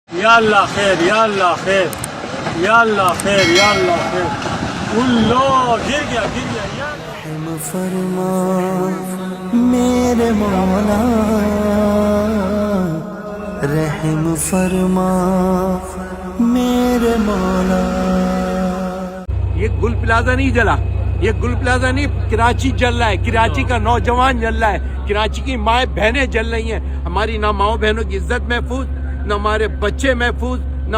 یا اللہ خیر، یا اللہ خیر، یا اللہ خیر، یا اللہ خیر. اللہ گر گیا، گر گیا. یا رحم فرما میرے مولا، رحم فرما میرے مولا. یہ گل پلازا نہیں جلا، یہ گل پلازا نہیں، کراچی جل رہا ہے. کراچی کا نوجوان جل رہا ہے، کراچی کی مائیں بہنیں جل رہی ہیں. ہماری نہ ماؤں بہنوں کی عزت محفوظ، نہ ہمارے بچے محفوظ، نہ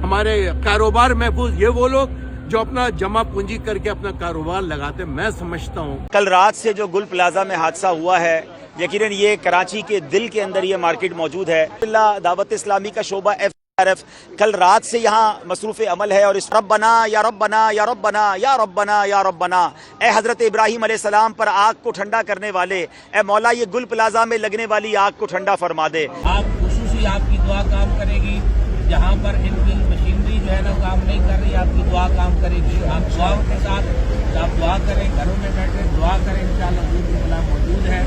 ہمارے کاروبار محفوظ. یہ وہ لوگ جو اپنا جمع پونجی کر کے اپنا کاروبار لگاتے. میں سمجھتا ہوں کل رات سے جو گل پلازا میں حادثہ ہوا ہے، یقیناً یہ کراچی کے دل کے اندر یہ مارکیٹ موجود ہے. اللہ دعوت اسلامی کا شعبہ FGRF کل رات سے یہاں مصروف عمل ہے، اور اس ربنا یا ربنا یا ربنا یا ربنا یا ربنا، اے حضرت ابراہیم علیہ السلام پر آگ کو ٹھنڈا کرنے والے، اے مولا یہ گل پلازا میں لگنے والی آگ کو ٹھنڈا فرما دے. آپ خصوصی آپ کی دعا کام کرے گی. جہاں پر ان کی مشینری جو ہے نا کام نہیں کر رہی، آپ کی دعا کام کرے گی. آپ دعاؤں کے ساتھ آپ دعا کریں، گھروں میں بیٹھے دعا کریں، انشاءاللہ دین اللہ موجود ہے.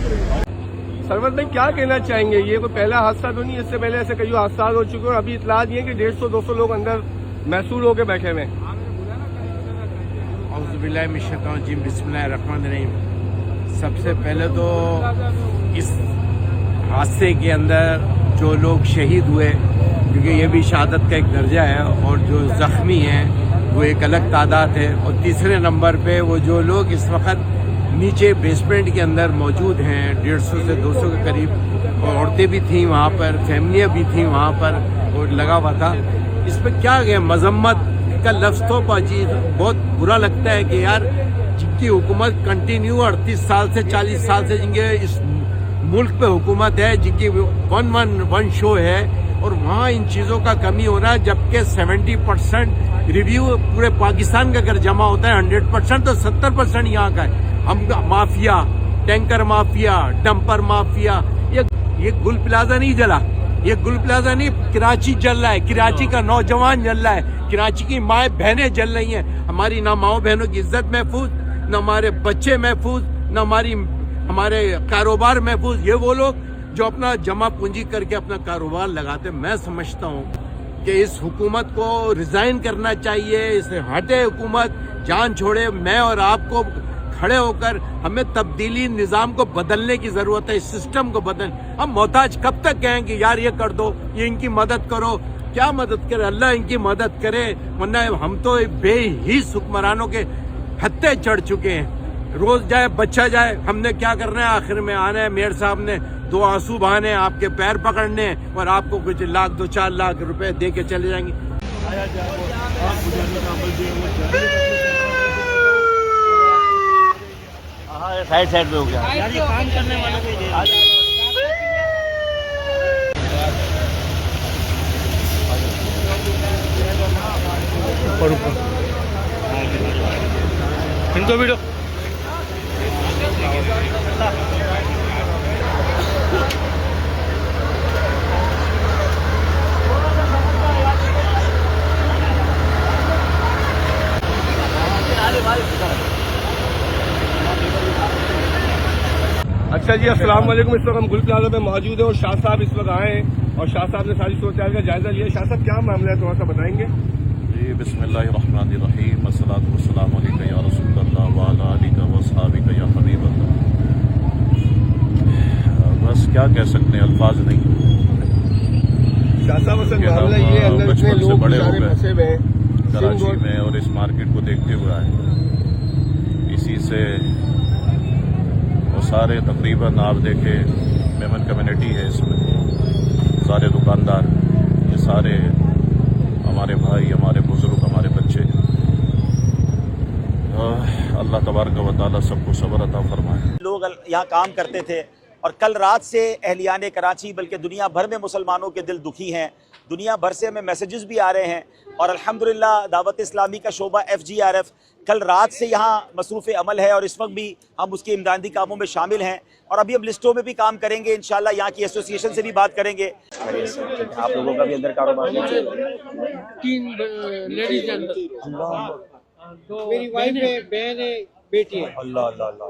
سرور بھائی کیا کہنا چاہیں گے؟ یہ کوئی پہلا حادثہ تو نہیں، اس سے پہلے ایسے کئی حادثات ہو چکے ہیں، اور ابھی اطلاعات یہ ہے کہ 150-200 لوگ اندر محصول ہو کے بیٹھے ہوئے ہیں. اعوذ باللہ من الشیطان الرجیم، بسم اللہ الرحمن الرحیم. سب سے پہلے تو اس حادثے کے اندر جو لوگ شہید ہوئے، کیونکہ یہ بھی شہادت کا ایک درجہ ہے، اور جو زخمی ہیں وہ ایک الگ تعداد ہے. اور تیسرے نمبر پہ وہ جو لوگ اس وقت نیچے بیسمنٹ کے اندر موجود ہیں، 150 سے 200 کے قریب، اور عورتیں بھی تھیں وہاں پر، فیملیاں بھی تھیں وہاں پر، اور لگا ہوا تھا. اس پہ کیا گیا، مذمت کا لفظ تو پاجی بہت برا لگتا ہے کہ یار جن کی حکومت کنٹینیو 38 سال سے 40 سال سے جن کے اس ملک پہ حکومت ہے، جن کی ون شو ہے، اور وہاں ان چیزوں کا کمی ہونا، جبکہ 70% ریویو پورے پاکستان کا اگر جمع ہوتا ہے 100%، تو 70% یہاں کا ہے. ہم mafia, tanker mafia, dumper mafia. یہ گل پلازا نہیں جلا، یہ گل پلازا نہیں، کراچی جل رہا ہے. کراچی کا نوجوان جل رہا ہے، کراچی کی مائیں بہنیں جل رہی ہیں. ہماری نہ ماؤں بہنوں کی عزت محفوظ، نہ ہمارے بچے محفوظ، نہ ہمارے کاروبار محفوظ. یہ وہ لوگ جو اپنا جمع پونجی کر کے اپنا کاروبار لگاتے. میں سمجھتا ہوں کہ اس حکومت کو ریزائن کرنا چاہیے، اس سے ہٹے حکومت، جان چھوڑے. میں اور آپ کو کھڑے ہو کر ہمیں تبدیلی نظام کو بدلنے کی ضرورت ہے، اس سسٹم کو بدل. ہم محتاج کب تک کہیں کہ یار یہ کر دو، یہ ان کی مدد کرو. کیا مدد کرے؟ اللہ ان کی مدد کرے، ورنہ ہم تو بے حیث حکمرانوں کے ہتھے چڑھ چکے ہیں. روز جائے بچہ جائے، ہم نے کیا کرنا ہے؟ آخر میں آنا ہے میئر صاحب نے 2 آنسو بہانے، آپ کے پیر پکڑنے، اور آپ کو کچھ لاکھ 2-4 لاکھ روپے دے کے چلے جائیں گے. سائڈ پہ ہو گیا. کام کرنے والوں کو ان کو بھی اچھا جی، السلام علیکم. اس وقت ہم گل پلازا پہ موجود ہیں، اور شاہ صاحب اس وقت آئے ہیں، اور شاہ صاحب نے ساری صورتحال کا جائزہ لیا. شاہ صاحب کیا معاملہ ہے، تھوڑا سا بتائیں گے؟ جی بسم اللہ الرحمن الرحیم، والصلاۃ والسلام علیک یا رسول اللہ وعلی آلک واصحابک یا حبیب اللہ. بس کیا کہہ سکتے ہیں، الفاظ نہیں. شاہ صاحب اصل معاملہ یہ ہے، اندر اتنے لوگ بیچارے پھنسے ہوئے ہیں کراچی میں، اور اس مارکیٹ کو دیکھتے ہوئے آئے. اسی سے وہ سارے تقریباً آپ دیکھیں میمن کمیونٹی ہے، اس میں سارے دکاندار، یہ سارے ہمارے بھائی، ہمارے بزرگ، ہمارے بچے. اللہ تبارک و تعالیٰ سب کو صبر عطا فرمائے. لوگ یہاں کام کرتے تھے، اور کل رات سے اہلیان کراچی بلکہ دنیا بھر میں مسلمانوں کے دل دکھی ہیں. دنیا بھر سے ہمیں میسیجز بھی آ رہے ہیں، اور الحمدللہ دعوت اسلامی کا شعبہ FGRF کل رات سے یہاں مصروف عمل ہے، اور اس وقت بھی ہم اس کے امدادی کاموں میں شامل ہیں، اور ابھی ہم لسٹوں میں بھی کام کریں گے. انشاءاللہ یہاں کی ایسوسی ایشن سے بھی بات کریں گے. آپ لوگوں کا بھی اندر کاروبار ہے؟ 3 لیڈیز ہیں، 2 میری وائف ہے، بہن ہے، بیٹی ہے. اللہ اللہ اللہ.